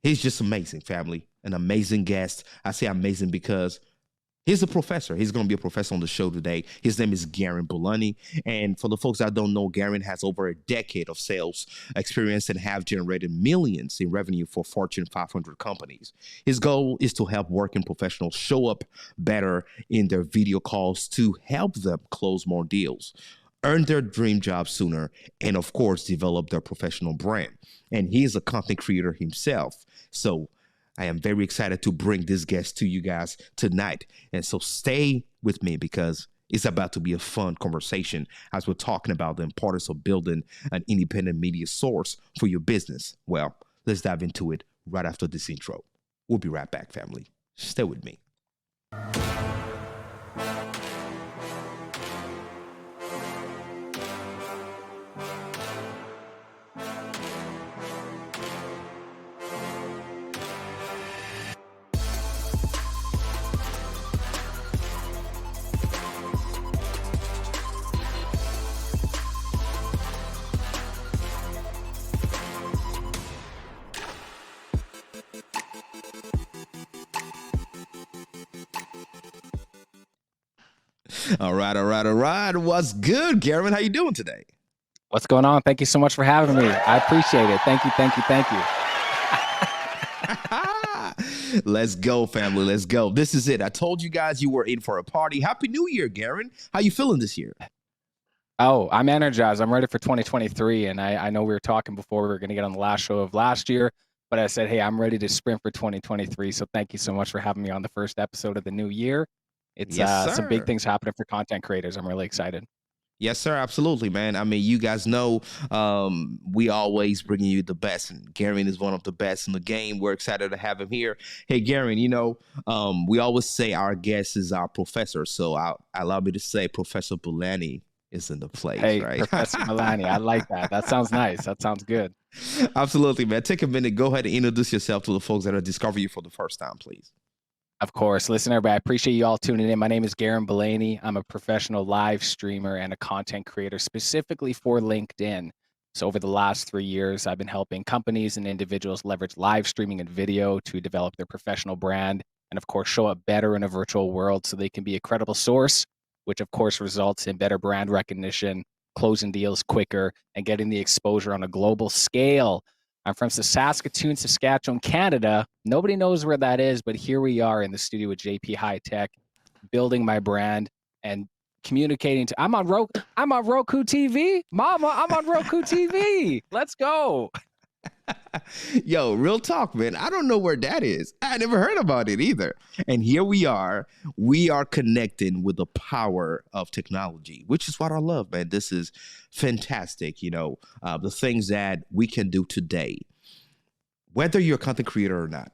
He's just amazing, family. An amazing guest. I say amazing because he's a professor. He's going to be a professor on the show today. His name is Garrin Bulani. And for the folks that don't know, Garrin has over a decade of sales experience and have generated millions in revenue for Fortune 500 companies. His goal is to help working professionals show up better in their video calls to help them close more deals, earn their dream job sooner, and of course, develop their professional brand. And he is a content creator himself. So I am very excited to bring this guest to you guys tonight. And so stay with me because it's about to be a fun conversation as we're talking about the importance of building an independent media source for your business. Well, let's dive into it right after this intro. We'll be right back, family. Stay with me. All right, all right, all right. What's good, Garrin? How you doing today? What's going on? Thank you so much for having me. I appreciate it. Thank you, thank you, thank you. Let's go, family. Let's go. This is it. I told you guys you were in for a party. Happy New Year, Garrin. How you feeling this year? Oh, I'm energized. I'm ready for 2023. And I know we were talking before we were going to get on the last show of last year, but I said, hey, I'm ready to sprint for 2023. So thank you so much for having me on the first episode of the new year. It's Yes, some big sir. things happening for content creators. I'm really excited. Yes, sir. Absolutely, man. I mean, you guys know we always bringing you the best, and Garrin is one of the best in the game. We're excited to have him here. Hey, Garrin, we always say our guest is our professor, so allow me to say Professor Bulani is in the place, Hey, right? Professor Milani, I like that. That sounds nice. That sounds good. Absolutely, man. Take a minute. Go ahead and introduce yourself to the folks that are discovering you for the first time, please. Of course. Listen, everybody, I appreciate you all tuning in. My name is Garrin Bulani. I'm a professional live streamer and a content creator specifically for LinkedIn. So over the last 3 years, I've been helping companies and individuals leverage live streaming and video to develop their professional brand and, of course, show up better in a virtual world so they can be a credible source, which, of course, results in better brand recognition, closing deals quicker, and getting the exposure on a global scale. I'm from Saskatoon, Saskatchewan, Canada. Nobody knows where that is, but here we are in the studio with JP High Tech, building my brand and communicating to. I'm on Roku TV, Mama. I'm on Roku TV. Let's go. Yo, real talk, man. I don't know where that is. I never heard about it either. And here we are. We are connecting with the power of technology, which is what I love, man. This is fantastic. The things that we can do today, whether you're a content creator or not,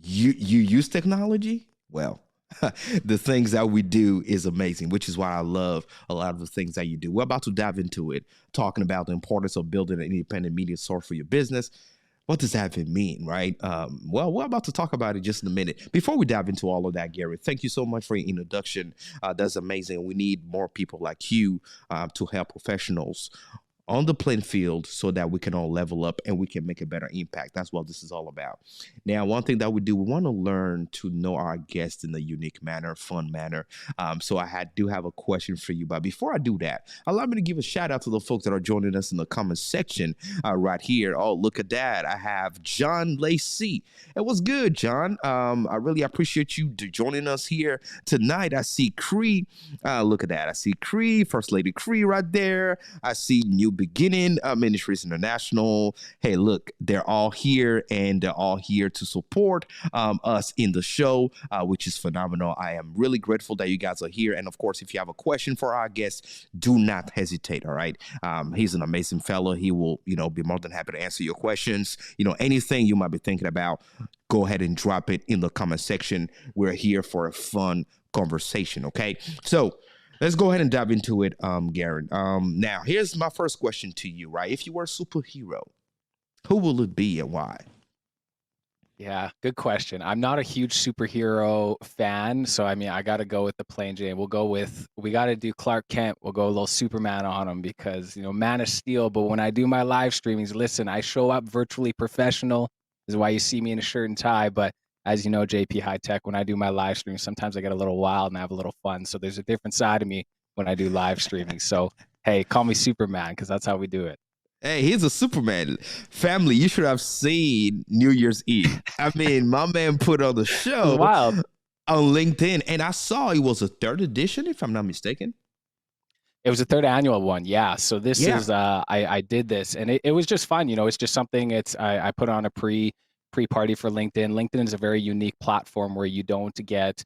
you use technology. Well, the things that we do is amazing, which is why I love a lot of the things that you do. We're about to dive into it, talking about the importance of building an independent media source for your business. What does that even mean, right? Well, we're about to talk about it just in a minute. Before we dive into all of that, Gary, thank you so much for your introduction. That's amazing. We need more people like you to help professionals on the playing field so that we can all level up and we can make a better impact. That's what this is all about. Now, one thing that we do, we want to learn to know our guests in a unique manner, fun manner. So do have a question for you. But before I do that, allow me to give a shout out to the folks that are joining us in the comment section right here. Oh, look at that. I have John Lacey. It was good, John. I really appreciate you joining us here tonight. I see Cree. Look at that. I see Cree, First Lady Cree right there. I see New Beginning Ministries International. Hey, look, they're all here and they're all here to support us in the show, which is phenomenal. I am really grateful that you guys are here. And of course, if you have a question for our guest, do not hesitate. All right. He's an amazing fellow. He will, be more than happy to answer your questions. Anything you might be thinking about, go ahead and drop it in the comment section. We're here for a fun conversation. Okay. So, let's go ahead and dive into it, Garrin. Now, here's my first question to you, right? If you were a superhero, who will it be and why? Yeah, good question. I'm not a huge superhero fan, so I got to go with the plain Jane. We got to do Clark Kent. We'll go a little Superman on him because, Man of Steel. But when I do my live streamings, listen, I show up virtually professional. is why you see me in a shirt and tie. But as you know, JP High Tech, when I do my live stream, sometimes I get a little wild and have a little fun. So there's a different side of me when I do live streaming. So hey, call me Superman because that's how we do it. Hey, he's a Superman. Family, you should have seen New Year's Eve. I mean, my man put on the It was show wild. on LinkedIn, and I saw it was a third edition, if I'm not mistaken. It was a third annual one, yeah. So this Yeah. is I did this and it was just fun. It's just something I put on a pre party for LinkedIn. LinkedIn is a very unique platform where you don't get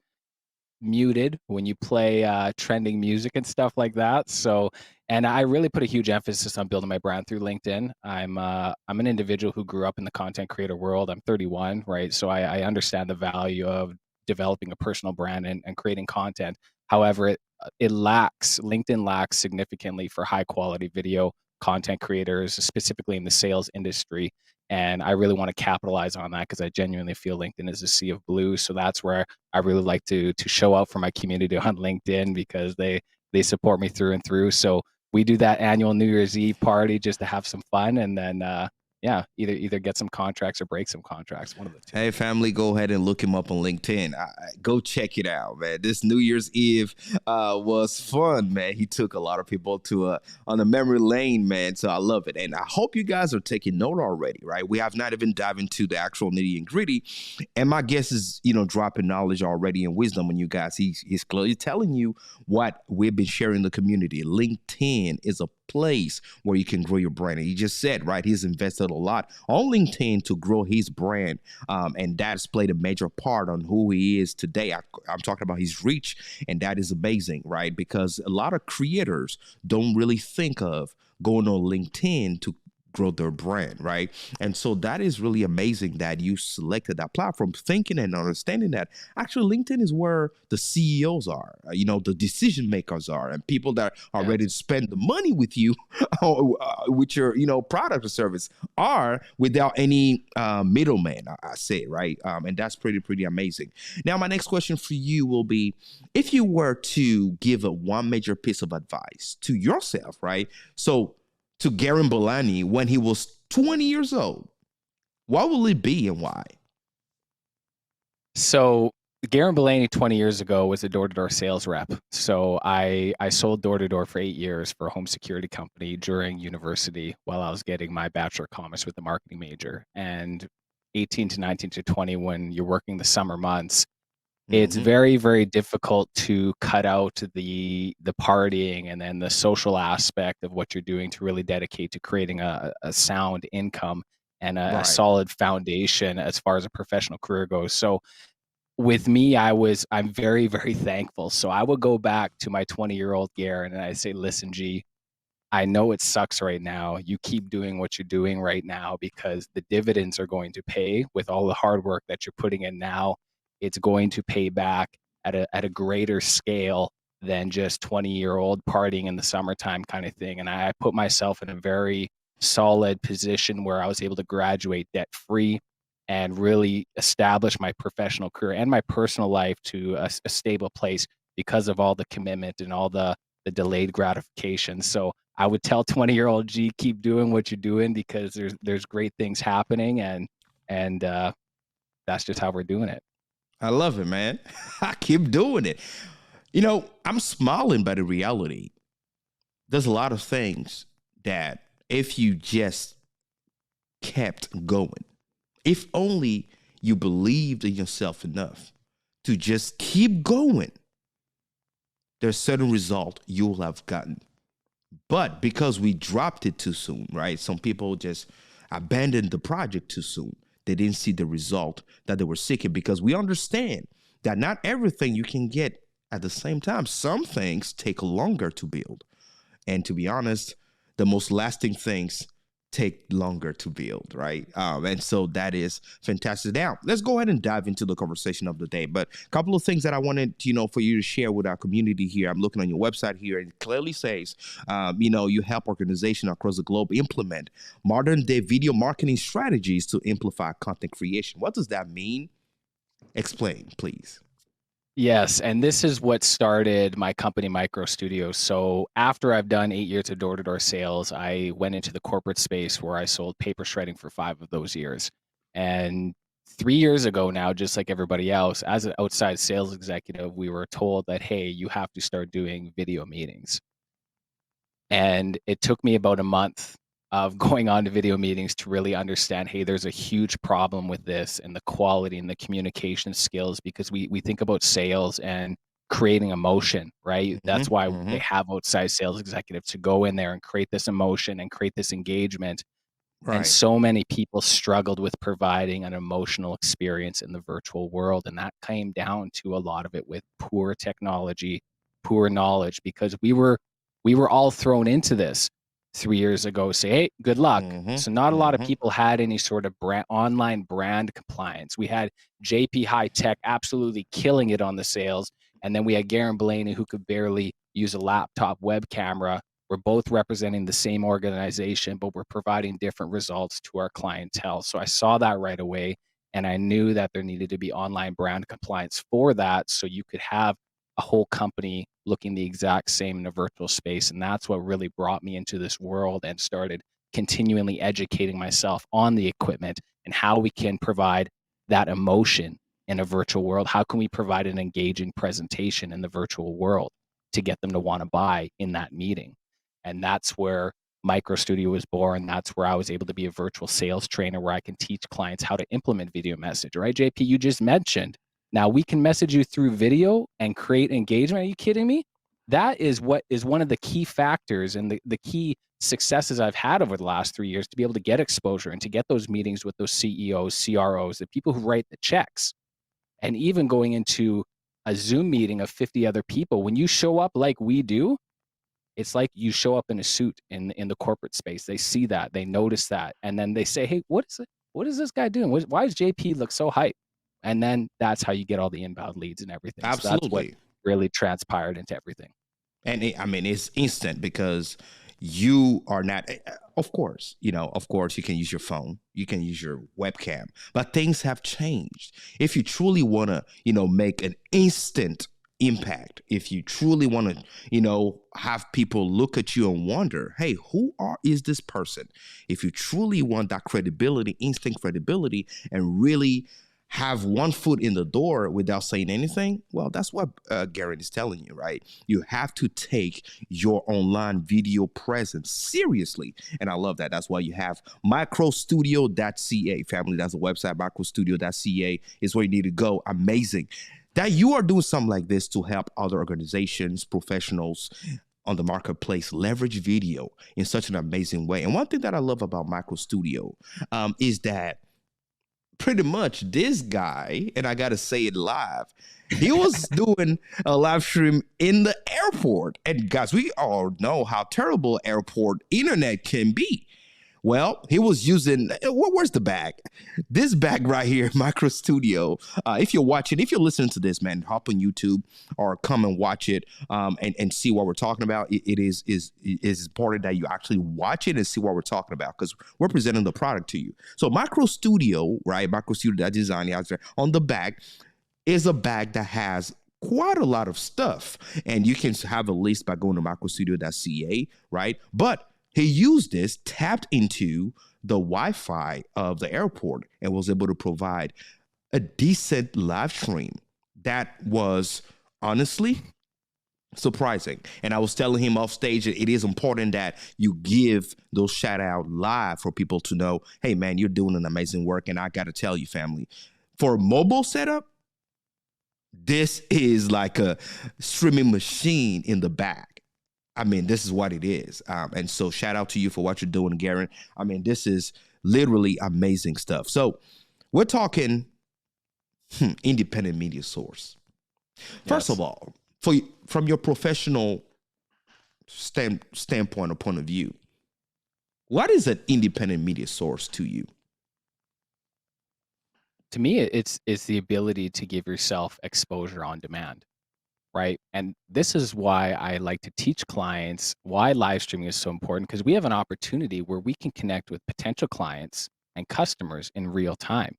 muted when you play trending music and stuff like that. So, and I really put a huge emphasis on building my brand through LinkedIn. I'm an individual who grew up in the content creator world. I'm 31, right? So I understand the value of developing a personal brand and creating content. However, LinkedIn lacks significantly for high quality video content creators, specifically in the sales industry. And I really want to capitalize on that because I genuinely feel LinkedIn is a sea of blue. So that's where I really like to show out for my community on LinkedIn because they support me through and through. So we do that annual New Year's Eve party just to have some fun, and then yeah, either get some contracts or break some contracts, one of the two. Hey, family, go ahead and look him up on LinkedIn. Go check it out, man. This New Year's Eve was fun, man. He took a lot of people to on the memory lane, man. So I love it, and I hope you guys are taking note already, right? We have not even dived into the actual nitty and gritty, and my guess is, dropping knowledge already and wisdom on you guys. He's clearly telling you what we've been sharing in the community. LinkedIn is a place where you can grow your brand. And he just said, right, he's invested a lot on LinkedIn to grow his brand. And that's played a major part on who he is today. I'm talking about his reach, and that is amazing, right? Because a lot of creators don't really think of going on LinkedIn to grow their brand, right? And so that is really amazing that you selected that platform, thinking and understanding that actually LinkedIn is where the CEOs are, the decision makers are, and people that are Yeah. ready to spend the money with you, with your, product or service are without any middleman, I say, right? And that's pretty amazing. Now, my next question for you will be, if you were to give a one major piece of advice to yourself, right? So to Garrin Bulani when he was 20 years old, what will it be and why? So Garrin Bulani 20 years ago was a door-to-door sales rep. So I sold door-to-door for 8 years for a home security company during university while I was getting my Bachelor of Commerce with a marketing major. And 18 to 19 to 20, when you're working the summer months, it's Mm-hmm. very, very difficult to cut out the partying and then the social aspect of what you're doing to really dedicate to creating a sound income and a Right. solid foundation as far as a professional career goes. So with me, I'm very, very thankful. So I would go back to my 20-year-old Garen and I say, listen, G, I know it sucks right now. You keep doing what you're doing right now because the dividends are going to pay with all the hard work that you're putting in now. It's going to pay back at a greater scale than just 20-year-old partying in the summertime kind of thing. And I put myself in a very solid position where I was able to graduate debt free and really establish my professional career and my personal life to a stable place because of all the commitment and all the delayed gratification. So I would tell 20-year-old G, keep doing what you're doing because there's great things happening and that's just how we're doing it. I love it, man. I keep doing it. I'm smiling by the reality. There's a lot of things that if you just kept going, if only you believed in yourself enough to just keep going, there's certain result you'll have gotten. But because we dropped it too soon, right? Some people just abandoned the project too soon. They didn't see the result that they were seeking because we understand that not everything you can get at the same time. Some things take longer to build. And to be honest, the most lasting things take longer to build, right? And so that is fantastic. Now, let's go ahead and dive into the conversation of the day. But a couple of things that I wanted, for you to share with our community here. I'm looking on your website here, and it clearly says, you help organizations across the globe implement modern day video marketing strategies to amplify content creation. What does that mean? Explain, please. Yes, and this is what started my company, Micro Studio. So after I've done 8 years of door-to-door sales, I went into the corporate space where I sold paper shredding for 5 of those years. And 3 years ago now, just like everybody else, as an outside sales executive, we were told that, hey, you have to start doing video meetings. And it took me about a month of going on to video meetings to really understand, hey, there's a huge problem with this and the quality and the communication skills, because we think about sales and creating emotion, right? That's Mm-hmm. why they Mm-hmm. have outside sales executives to go in there and create this emotion and create this engagement. And Right. so many people struggled with providing an emotional experience in the virtual world. And that came down to a lot of it with poor technology, poor knowledge, because we were all thrown into this 3 years ago. Say, hey, good luck. Mm-hmm. So not a lot of Mm-hmm. people had any sort of online brand compliance. We had JP High Tech absolutely killing it on the sales. And then we had Garrin Bulani, who could barely use a laptop web camera. We're both representing the same organization, but we're providing different results to our clientele. So I saw that right away. And I knew that there needed to be online brand compliance for that. So you could have a whole company looking the exact same in a virtual space. And that's what really brought me into this world and started continually educating myself on the equipment and how we can provide that emotion in a virtual world. How can we provide an engaging presentation in the virtual world to get them to want to buy in that meeting? And that's where Micro Studio was born. That's where I was able to be a virtual sales trainer where I can teach clients how to implement video message, right? JP, you just mentioned. Now we can message you through video and create engagement. Are you kidding me? That is what is one of the key factors and the key successes I've had over the last 3 years to be able to get exposure and to get those meetings with those CEOs, CROs, the people who write the checks. And even going into a Zoom meeting of 50 other people, when you show up like we do, it's like you show up in a suit in the corporate space. They see that, they notice that, and then they say, "Hey, what is it? What is this guy doing? Why does JP look so hype?" And then that's how you get all the inbound leads and everything. So that's what Absolutely. really transpired into everything. And I mean, it's instant because you are not, of course, of course, you can use your phone, you can use your webcam, but things have changed. If you truly want to, make an instant impact, if you truly want to, have people look at you and wonder, hey, is this person? If you truly want that credibility, instant credibility, and really have one foot in the door without saying anything, well, that's what Garrett is telling you, right? You have to take your online video presence seriously. And I love that. That's why you have microstudio.ca. Family, that's a website. Microstudio.ca is where you need to go. Amazing that you are doing something like this to help other organizations, professionals on the marketplace leverage video in such an amazing way. And one thing that I love about Micro Studio is that pretty much this guy, and I gotta say it live, he was doing a live stream in the airport. And guys, we all know how terrible airport internet can be. Well, he was using, where's the bag? This bag right here, Micro Studio. If you're listening to this, man, hop on YouTube or come and watch it and see what we're talking about. It is important that you actually watch it and see what we're talking about because we're presenting the product to you. So Micro Studio, right? Micro Studio design on the back is a bag that has quite a lot of stuff. And you can have a list by going to microstudio.ca, right? But he used this, tapped into the Wi-Fi of the airport, and was able to provide a decent live stream that was honestly surprising. And I was telling him off stage that it is important that you give those shout out live for people to know, hey man, you're doing an amazing work. And I got to tell you, family, for a mobile setup, this is like a streaming machine in the back. I mean, this is what it is. And so shout out to you for what you're doing, Garrin. I mean, this is literally amazing stuff. So we're talking independent media source. First Yes. of all, from your professional standpoint or point of view, what is an independent media source to you? To me, it's the ability to give yourself exposure on demand, right? And this is why I like to teach clients why live streaming is so important, because we have an opportunity where we can connect with potential clients and customers in real time.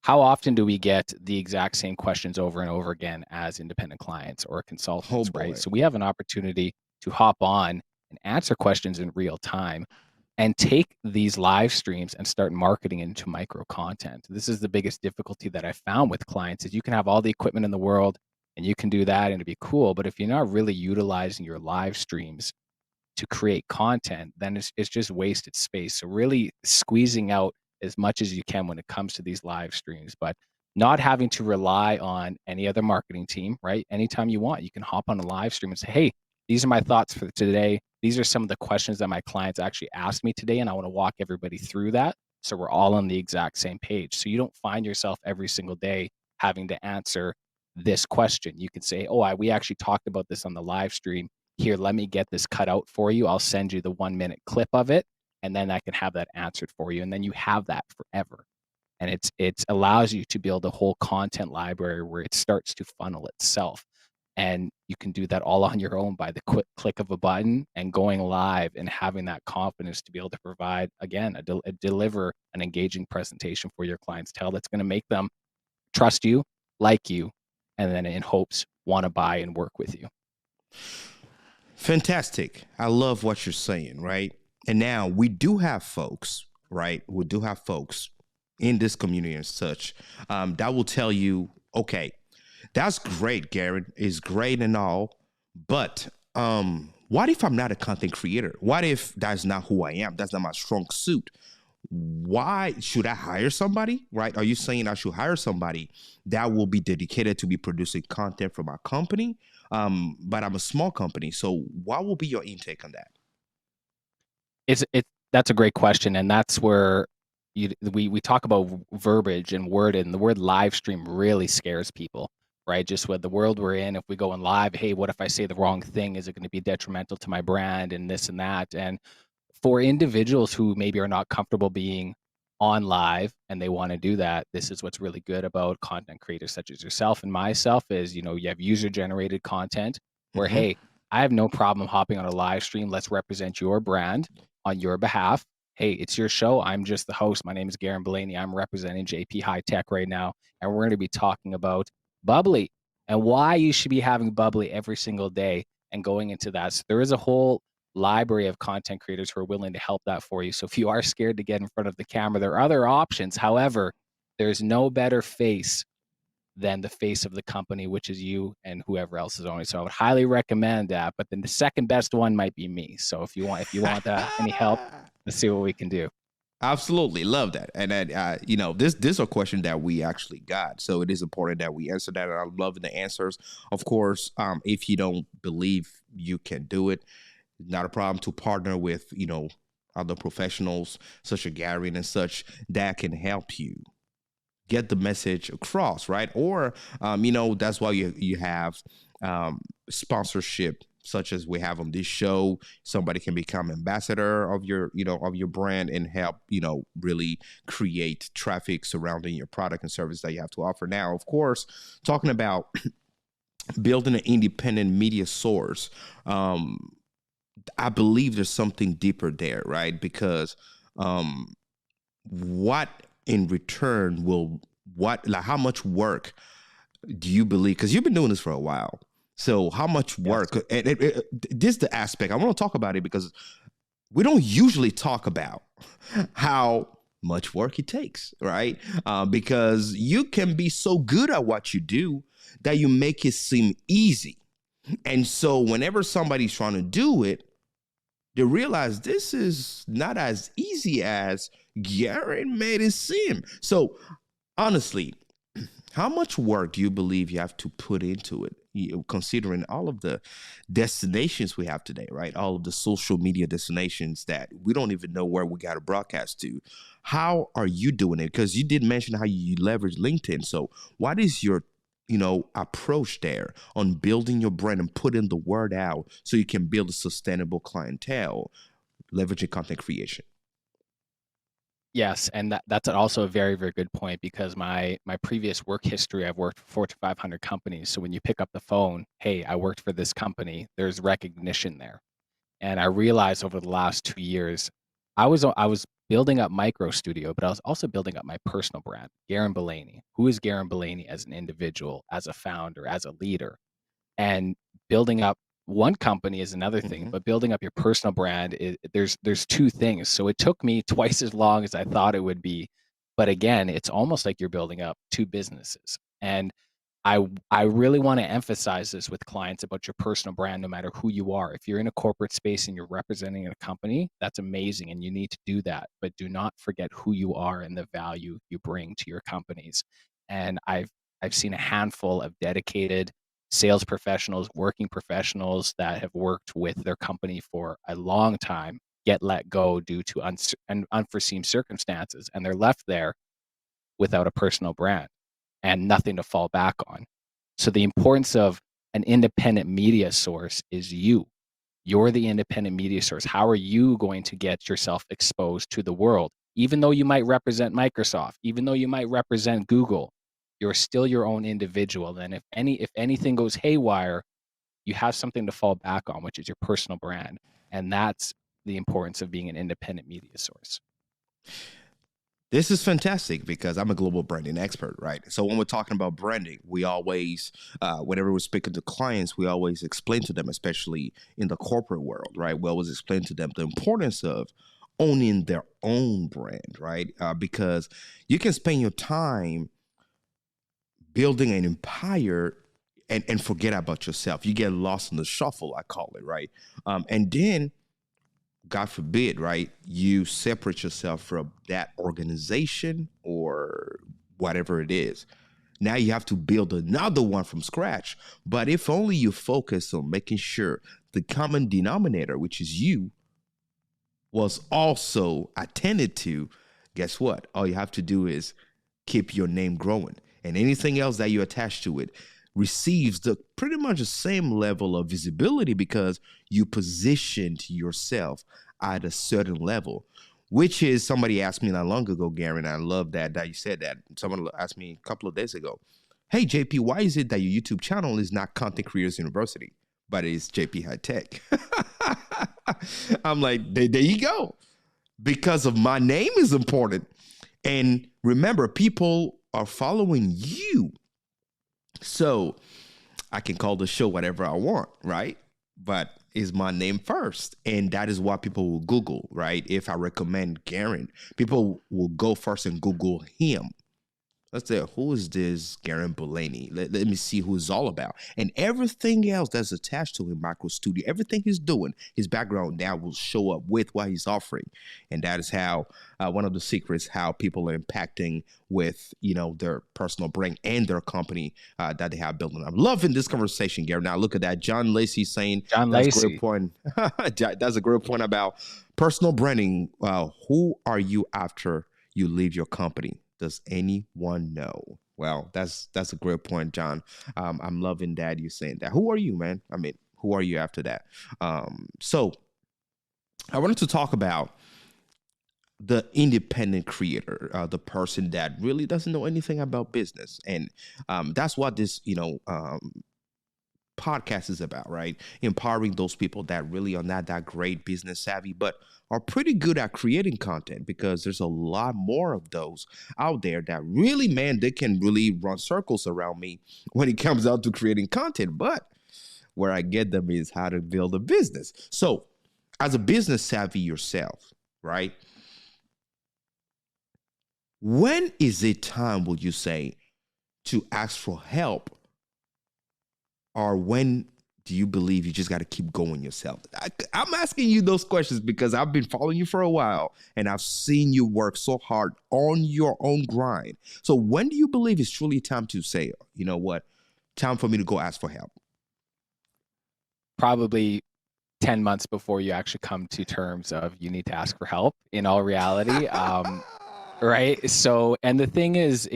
How often do we get the exact same questions over and over again as independent clients or Oh consultants, right? boy. So we have an opportunity to hop on and answer questions in real time. and take these live streams and start marketing into micro content. This is the biggest difficulty that I found with clients is you can have all the equipment in the world and you can do that and it'd be cool. But if you're not really utilizing your live streams to create content, then it's just wasted space. So really squeezing out as much as you can when it comes to these live streams, but not having to rely on any other marketing team, right? Anytime you want, you can hop on a live stream and say, hey, these are my thoughts for today. These are some of the questions that my clients actually asked me today, and I want to walk everybody through that. So we're all on the exact same page. So you don't find yourself every single day having to answer this question. You can say, oh, we actually talked about this on the live stream. Here, let me get this cut out for you. I'll send you the 1 minute clip of it, and then I can have that answered for you. And then you have that forever. And it allows you to build a whole content library where it starts to funnel itself. And you can do that all on your own by the quick click of a button and going live and having that confidence to be able to provide, again, deliver an engaging presentation for your clientele that's going to make them trust you, like you, and then in hopes want to buy and work with you. Fantastic. I love what you're saying, right? And now we do have folks, right? We do have folks in this community and such that will tell you, okay, that's great, Garrett. It's great and all, but what if I'm not a content creator? What if that's not who I am? That's not my strong suit. Why should I hire somebody? Right? Are you saying I should hire somebody that will be dedicated to be producing content for my company? But I'm a small company, so what will be your intake on that? That's a great question, and that's where we talk about verbiage and worded, and the word live stream really scares people, right? Just with the world we're in, if we go in live, hey, what if I say the wrong thing? Is it going to be detrimental to my brand and this and that? And for individuals who maybe are not comfortable being on live and they want to do that, this is what's really good about content creators such as yourself and myself is, you have user generated content where, Mm-hmm. hey, I have no problem hopping on a live stream. Let's represent your brand on your behalf. Hey, it's your show. I'm just the host. My name is Garrin Bulani. I'm representing JP High Tech right now. And we're going to be talking about Bubbly and why you should be having Bubbly every single day and going into that. So there is a whole library of content creators who are willing to help that for you. So if you are scared to get in front of the camera, there are other options. However, there's no better face than the face of the company, which is you and whoever else is owning. So I would highly recommend that. But then the second best one might be me. So if you want any help, let's see what we can do. Absolutely love that, and then this is a question that we actually got, so it is important that we answer that. And I'm loving the answers. Of course, if you don't believe you can do it, not a problem to partner with other professionals such as Garrin and such that can help you get the message across, right? Or that's why you have sponsorship such as we have on this show. Somebody can become ambassador of your brand and help really create traffic surrounding your product and service that you have to offer. Now, of course, talking about building an independent media source, I believe there's something deeper there, right? Because what in return how much work do you believe? Because you've been doing this for a while. So how much work? Yes. And this is the aspect I want to talk about it because we don't usually talk about how much work it takes, right? Because you can be so good at what you do that you make it seem easy. And so whenever somebody's trying to do it, they realize this is not as easy as Garrett made it seem. So honestly, how much work do you believe you have to put into it, considering all of the destinations we have today, right? All of the social media destinations that we don't even know where we got to broadcast to. How are you doing it? Because you did mention how you leverage LinkedIn. So what is your approach there on building your brand and putting the word out so you can build a sustainable clientele, leveraging content creation? Yes, and that's also a very, very good point because my previous work history, I've worked for 4 to 500 companies. So when you pick up the phone, hey, I worked for this company, there's recognition there. And I realized over the last 2 years, I was building up Micro Studio, but I was also building up my personal brand, Garrin Bulani. Who is Garrin Bulani as an individual, as a founder, as a leader? And building up one company is another thing, Hmm. but building up your personal brand is there's two things. So it took me twice as long as I thought it would be. But again, it's almost like you're building up two businesses. And I really want to emphasize this with clients about your personal brand, no matter who you are. If you're in a corporate space and you're representing a company, that's amazing and you need to do that. But do not forget who you are and the value you bring to your companies. And I've seen a handful of dedicated sales professionals, working professionals that have worked with their company for a long time get let go due to unforeseen circumstances, and they're left there without a personal brand and nothing to fall back on. So the importance of an independent media source is you. You're the independent media source. How are you going to get yourself exposed to the world? Even though you might represent Microsoft, even though you might represent Google, you're still your own individual. And if anything goes haywire, you have something to fall back on, which is your personal brand. And that's the importance of being an independent media source. This is fantastic because I'm a global branding expert, right? So when we're talking about branding, we always, whenever we're speaking to clients, we always explain to them, especially in the corporate world, right? We always explain to them the importance of owning their own brand, right? Because you can spend your time building an empire and forget about yourself. You get lost in the shuffle, I call it, right? And then God forbid, right? You separate yourself from that organization or whatever it is. Now you have to build another one from scratch. But if only you focus on making sure the common denominator, which is you, was also attended to, guess what? All you have to do is keep your name growing. And anything else that you attach to it receives the pretty much the same level of visibility because you positioned yourself at a certain level. Which is somebody asked me not long ago, Garrin. I love that you said that. Someone asked me a couple of days ago, "Hey JP, why is it that your YouTube channel is not Content Creators University, but it's JP High Tech?" I'm like, there you go. Because of my name is important. And remember, people are following you. So I can call the show whatever I want, right? But is my name first. And that is what people will Google, right? If I recommend Garrin, people will go first and Google him. Let's say, who is this Garrin Bulani? Let me see who it's all about. And everything else that's attached to him, Micro Studio, everything he's doing, his background now will show up with what he's offering. And that is how, one of the secrets, how people are impacting with, their personal brand and their company that they have built. I'm loving this conversation, Garrin. Now look at that. John Lacey saying, John that's a great Lacey. point. That's a great point about personal branding. Who are you after you leave your company? Does anyone know? Well, that's a great point, John. I'm loving that you saying that. Who are you, man? I mean, who are you after that? So I wanted to talk about the independent creator, the person that really doesn't know anything about business, and that's what this podcast is about, right? Empowering those people that really are not that great business savvy, but are pretty good at creating content because there's a lot more of those out there that really, man, they can really run circles around me when it comes out to creating content. But where I get them is how to build a business. So, as a business savvy yourself, right? When is it time, would you say, to ask for help, or when do you believe you just got to keep going yourself? I'm asking you those questions because I've been following you for a while and I've seen you work so hard on your own grind. So when do you believe it's truly time to say, you know what, time for me to go ask for help? Probably 10 months before you actually come to terms of you need to ask for help in all reality. Right. So, and the thing is,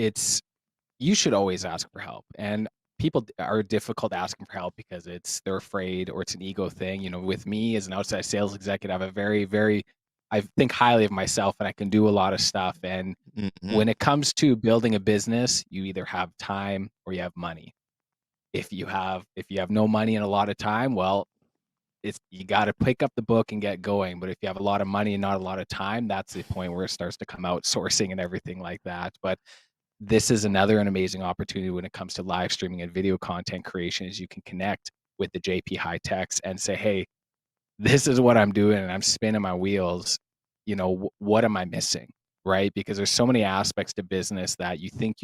you should always ask for help. And people are difficult asking for help because they're afraid or it's an ego thing. With me as an outside sales executive, I have a I think highly of myself and I can do a lot of stuff. And Mm-hmm. when it comes to building a business, you either have time or you have money. If you have no money and a lot of time, well, you got to pick up the book and get going. But if you have a lot of money and not a lot of time, that's the point where it starts to come out sourcing and everything like that. But this is an amazing opportunity when it comes to live streaming and video content creation is you can connect with the JP High Techs and say, hey, this is what I'm doing and I'm spinning my wheels, what am I missing? Right? Because there's so many aspects to business that you think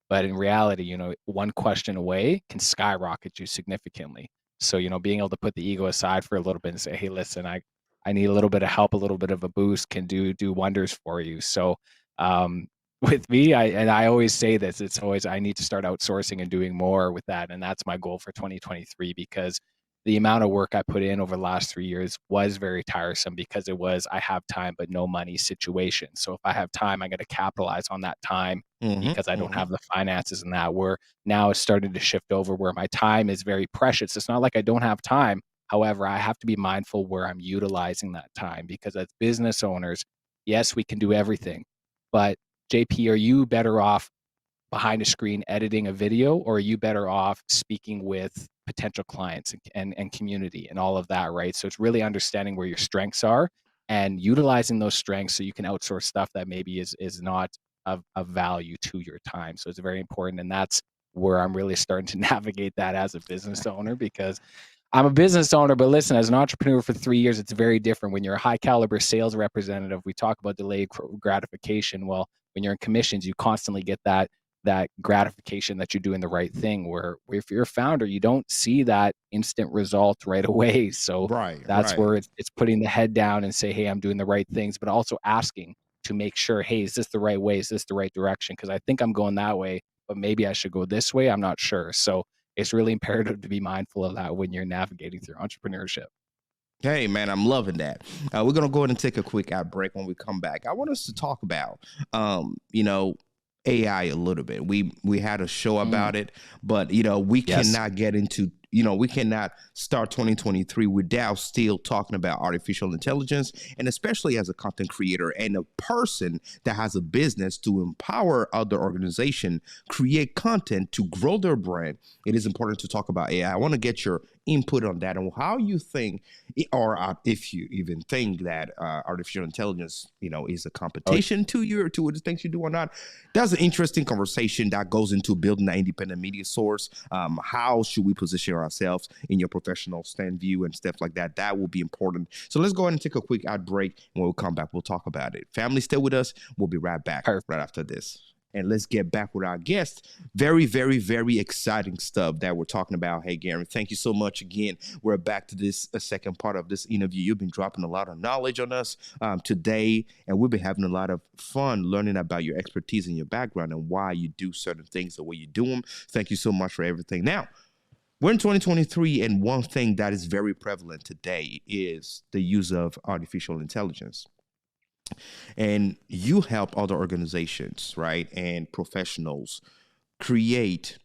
but in reality, one question away can skyrocket you significantly. So, being able to put the ego aside for a little bit and say, hey, listen, I need a little bit of help, a little bit of a boost can do wonders for you. So, um, with me, I always say this, it's always I need to start outsourcing and doing more with that. And that's my goal for 2023 because the amount of work I put in over the last 3 years was very tiresome because it was I have time but no money situation. So if I have time, I got to capitalize on that time Mm-hmm. because I don't Mm-hmm. have the finances and that. Where now it's starting to shift over where my time is very precious. It's not like I don't have time. However, I have to be mindful where I'm utilizing that time because as business owners, yes, we can do everything. But JP, are you better off behind a screen editing a video, or are you better off speaking with potential clients and community and all of that, right? So it's really understanding where your strengths are and utilizing those strengths so you can outsource stuff that maybe is not of value to your time. So it's very important. And that's where I'm really starting to navigate that as a business owner because I'm a business owner, but listen, as an entrepreneur for 3 years, it's very different. When you're a high caliber sales representative, we talk about delayed gratification. Well, when you're in commissions, you constantly get that gratification that you're doing the right thing. Where if you're a founder, you don't see that instant result right away. So Right, that's right. where it's putting the head down and say, hey, I'm doing the right things, but also asking to make sure, hey, is this the right way? Is this the right direction? Because I think I'm going that way, but maybe I should go this way. I'm not sure. So it's really imperative to be mindful of that when you're navigating through entrepreneurship. Hey, man, I'm loving that. We're going to go ahead and take a quick ad break. When we come back, I want us to talk about, you know, AI a little bit. We had a show Mm, about it, but we yes. cannot get into we cannot start 2023 without still talking about artificial intelligence, and especially as a content creator and a person that has a business to empower other organization create content to grow their brand. It is important to talk about AI. I want to get your input on that and how you think, or if you even think that artificial intelligence, is a Oh, competition to the things you do or not. That's an interesting conversation that goes into building an independent media source. How should we position ourselves in your professional stand view and stuff like that? That will be important. So let's go ahead and take a quick ad break. And when we come back, we'll talk about it. Family, stay with us. We'll be right back perfect. right after this. And let's get back with our guest. Very, very, very exciting stuff that we're talking about. Hey, Garrin, thank you so much again. We're back to this second part of this interview. You've been dropping a lot of knowledge on us today, and we've been having a lot of fun learning about your expertise and your background and why you do certain things the way you do them. Thank you so much for everything. Now, we're in 2023, and one thing that is very prevalent today is the use of artificial intelligence. And you help other organizations, right, and professionals create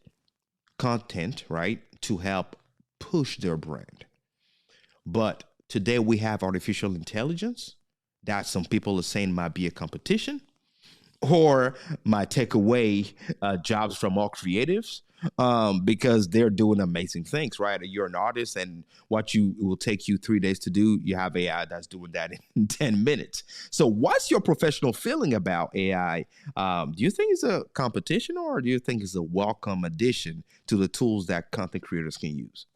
content, right, to help push their brand. But today we have artificial intelligence that some people are saying might be a competition or might take away jobs from all creatives because they're doing amazing things, right? You're an artist, and what you it will take you 3 days to do, you have AI that's doing that in 10 minutes. So, what's your professional feeling about AI? Do you think it's a competition, or do you think it's a welcome addition to the tools that content creators can use?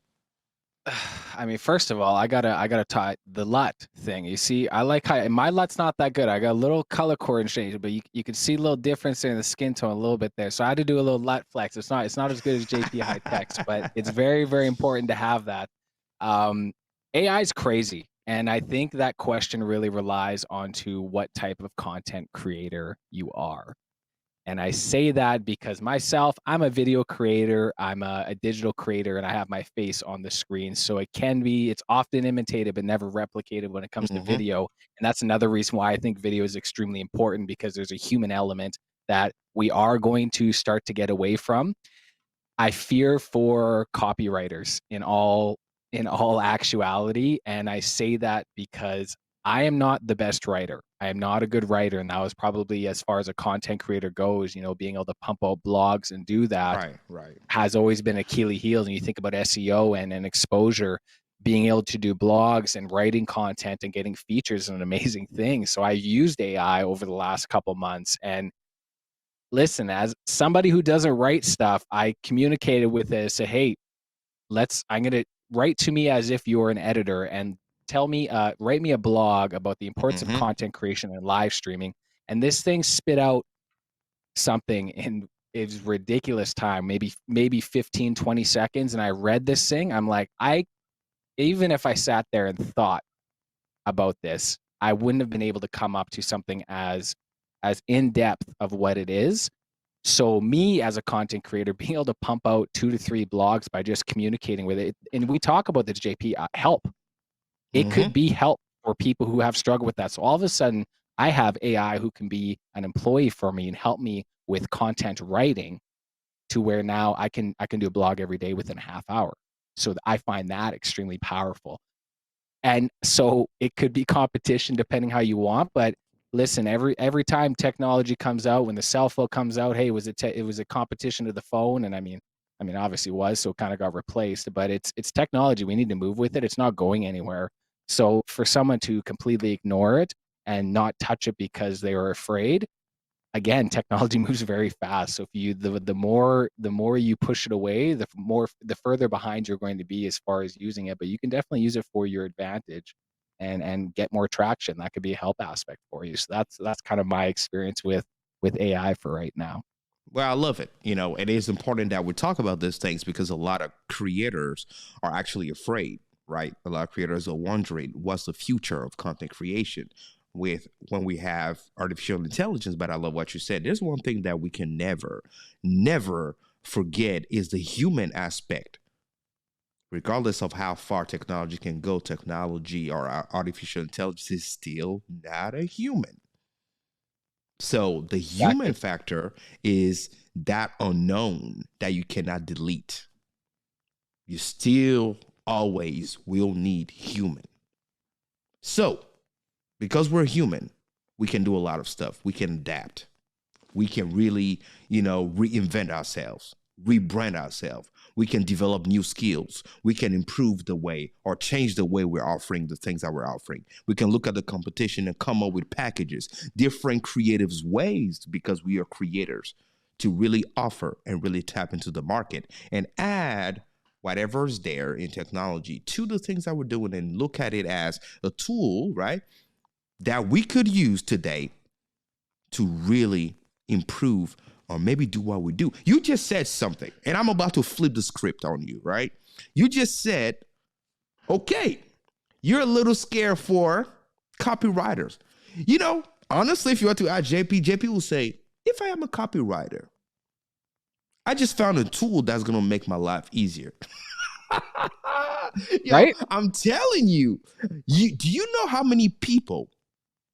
I mean, first of all, I gotta tie the LUT thing. You see, I like how my LUT's not that good. I got a little color coordination, but you can see a little difference in the skin tone a little bit there. So I had to do a little LUT flex. It's not as good as JP High Techs, but it's very, very important to have that. Um, AI is crazy. And I think that question really relies onto what type of content creator you are. And I say that because myself, I'm a video creator, I'm a digital creator, and I have my face on the screen. So it's often imitated, but never replicated when it comes to Hmm. video. And that's another reason why I think video is extremely important because there's a human element that we are going to start to get away from. I fear for copywriters in all actuality, and I say that because I am not the best writer. I am not a good writer, and that was probably as far as a content creator goes, being able to pump out blogs and do that Right, right. has always been Achilles heel. And you think about SEO and exposure, being able to do blogs and writing content and getting features is an amazing thing. So I used AI over the last couple months and listen, as somebody who doesn't write stuff, I communicated with it, say, hey, I'm gonna write to me as if you're an editor and tell me, write me a blog about the importance of Mm-hmm. content creation and live streaming. And this thing spit out something in it's ridiculous time, maybe 15, 20 seconds. And I read this thing. I'm like, even if I sat there and thought about this, I wouldn't have been able to come up to something as in depth of what it is. So me as a content creator, being able to pump out 2 to 3 blogs by just communicating with it, and we talk about this, JP, help. It Mm-hmm. could be help for people who have struggled with that. So all of a sudden, I have AI who can be an employee for me and help me with content writing to where now I can do a blog every day within a half hour. So I find that extremely powerful. And so it could be competition depending how you want, but listen, every time technology comes out, when the cell phone comes out, hey, it was a competition to the phone, and I mean, obviously it was, so it kind of got replaced, but it's technology. We need to move with it. It's not going anywhere. So for someone to completely ignore it and not touch it because they were afraid, again, technology moves very fast. So if you the more you push it away, the further behind you're going to be as far as using it. But you can definitely use it for your advantage and get more traction. That could be a help aspect for you. So that's kind of my experience with AI for right now. Well, I love it. It is important that we talk about these things because a lot of creators are actually afraid, right? A lot of creators are wondering what's the future of content creation with when we have artificial intelligence. But I love what you said. There's one thing that we can never forget is the human aspect. Regardless of how far technology can go, technology or artificial intelligence is still not a human. So the human Exactly. factor is that unknown that you cannot delete. You still always will need human. So because we're human, we can do a lot of stuff. We can adapt. We can really, reinvent ourselves, rebrand ourselves. We can develop new skills. We can improve the way or change the way we're offering the things that we're offering. We can look at the competition and come up with packages, different creative ways because we are creators to really offer and really tap into the market and add whatever's there in technology to the things that we're doing and look at it as a tool, right? That we could use today to really improve or maybe do what we do. You just said something, and I'm about to flip the script on you, right? You just said, okay, you're a little scared for copywriters. Honestly, if you were to ask JP will say, if I am a copywriter, I just found a tool that's going to make my life easier. Right? I'm telling you, do you know how many people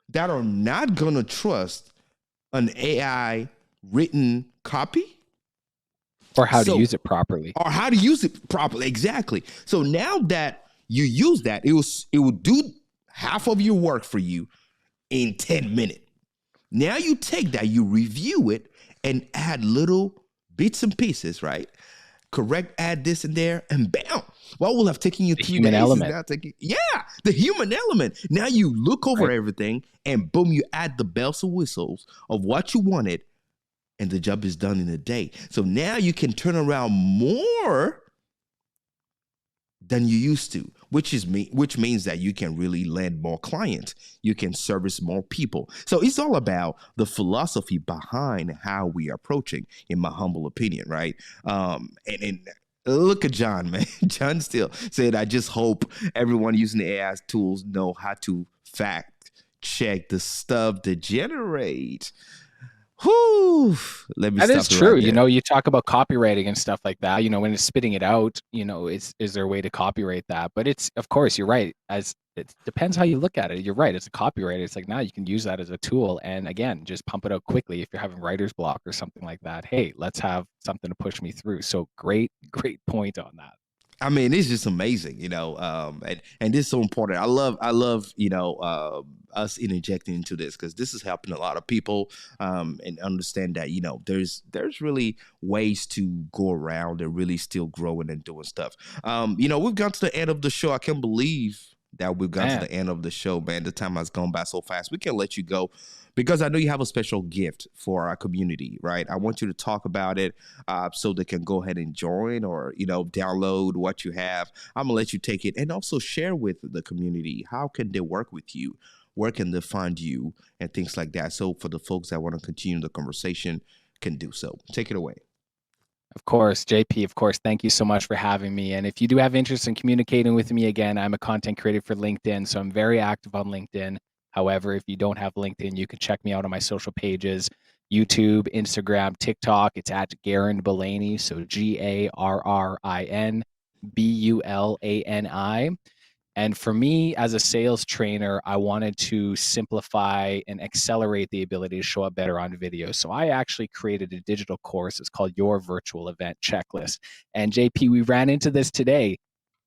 that are not going to trust an AI written copy? Or how to So, use it properly. or how to use it properly. Exactly. So now that you use that, it will do half of your work for you in 10 minutes. Now you take that, you review it, and add little bits and pieces, right? Correct, add this and there, and bam. What will have taken you The three human days is element. now taking, yeah, the human element. Now you look over Right? everything, and boom, you add the bells and whistles of what you wanted, and the job is done in a day. So now you can turn around more than you used to, which means that you can really land more clients, you can service more people. So it's all about the philosophy behind how we are approaching, in my humble opinion, right? And look at John, man. John still said, I just hope everyone using the AI tools know how to fact check the stuff they generate. Whew. Let me That is stop it true. right there. You talk about copywriting and stuff like that. When it's spitting it out, is there a way to copyright that? But it's, of course, you're right. As it depends how you look at it. You're right. It's a copyright. It's like now you can use that as a tool, and again, just pump it out quickly if you're having writer's block or something like that. Hey, let's have something to push me through. So great, great point on that. I mean, it's just amazing, and this is so important. I love, us interjecting into this because this is helping a lot of people, and understand that there's really ways to go around and really still growing and doing stuff. We've got to the end of the show. I can't believe that we've gone to Man, the end of the show, man. The time has gone by so fast. We can let you go because I know you have a special gift for our community, right? I want you to talk about it so they can go ahead and join or, download what you have. I'm going to let you take it and also share with the community. How can they work with you? Where can they find you and things like that? So for the folks that want to continue the conversation can do so. Take it away. of course, JP, of course, thank you so much for having me. And if you do have interest in communicating with me again, I'm a content creator for LinkedIn, so I'm very active on LinkedIn. However, if you don't have LinkedIn, you can check me out on my social pages, YouTube, Instagram, TikTok. It's at Garrin Bulani, so GarrinBulani. And for me, as a sales trainer, I wanted to simplify and accelerate the ability to show up better on video. So I actually created a digital course. It's called Your Virtual Event Checklist. And JP, we ran into this today.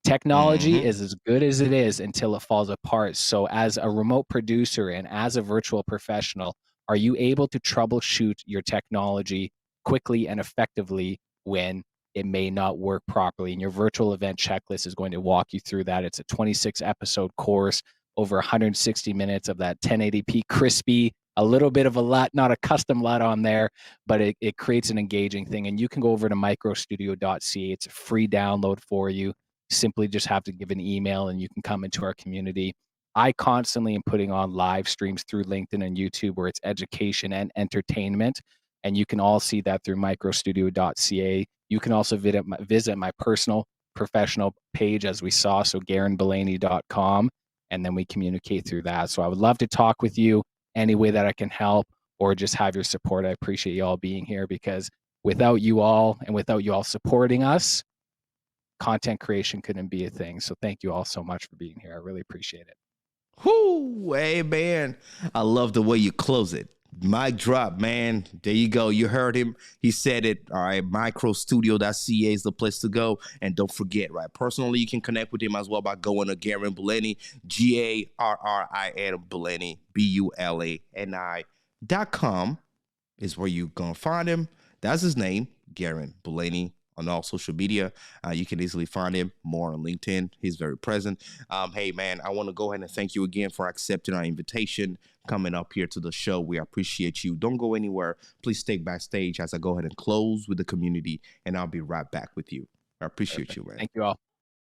Technology Mm-hmm. is as good as it is until it falls apart. So, as a remote producer and as a virtual professional, are you able to troubleshoot your technology quickly and effectively when it may not work properly? And your virtual event checklist is going to walk you through that. It's a 26 episode course, over 160 minutes of that 1080p crispy, a little bit of a LUT, not a custom LUT on there, but it creates an engaging thing. And you can go over to microstudio.ca. It's a free download for you. Simply just have to give an email and you can come into our community. I constantly am putting on live streams through LinkedIn and YouTube where it's education and entertainment. And you can all see that through microstudio.ca. You can also visit my personal professional page as we saw, so GarrinBulani.com, and then we communicate through that. So I would love to talk with you any way that I can help or just have your support. I appreciate you all being here because without you all and without you all supporting us, content creation couldn't be a thing. So thank you all so much for being here. I really appreciate it. Whoo, hey man, I love the way you close it. Mic drop, man. There you go. You heard him. He said it. All right. Microstudio.ca is the place to go. And don't forget, right? Personally, you can connect with him as well by going to Garrin Bulani, GARRIN Bulani, BULANI.com is where you're going to find him. That's his name, Garrin Bulani, on all social media. You can easily find him more on LinkedIn. He's very present. Hey, man, I want to go ahead and thank you again for accepting our invitation, coming up here to the show. We appreciate you. Don't go anywhere. Please stay backstage as I go ahead and close with the community, and I'll be right back with you. I appreciate Perfect. you, man. Thank you all.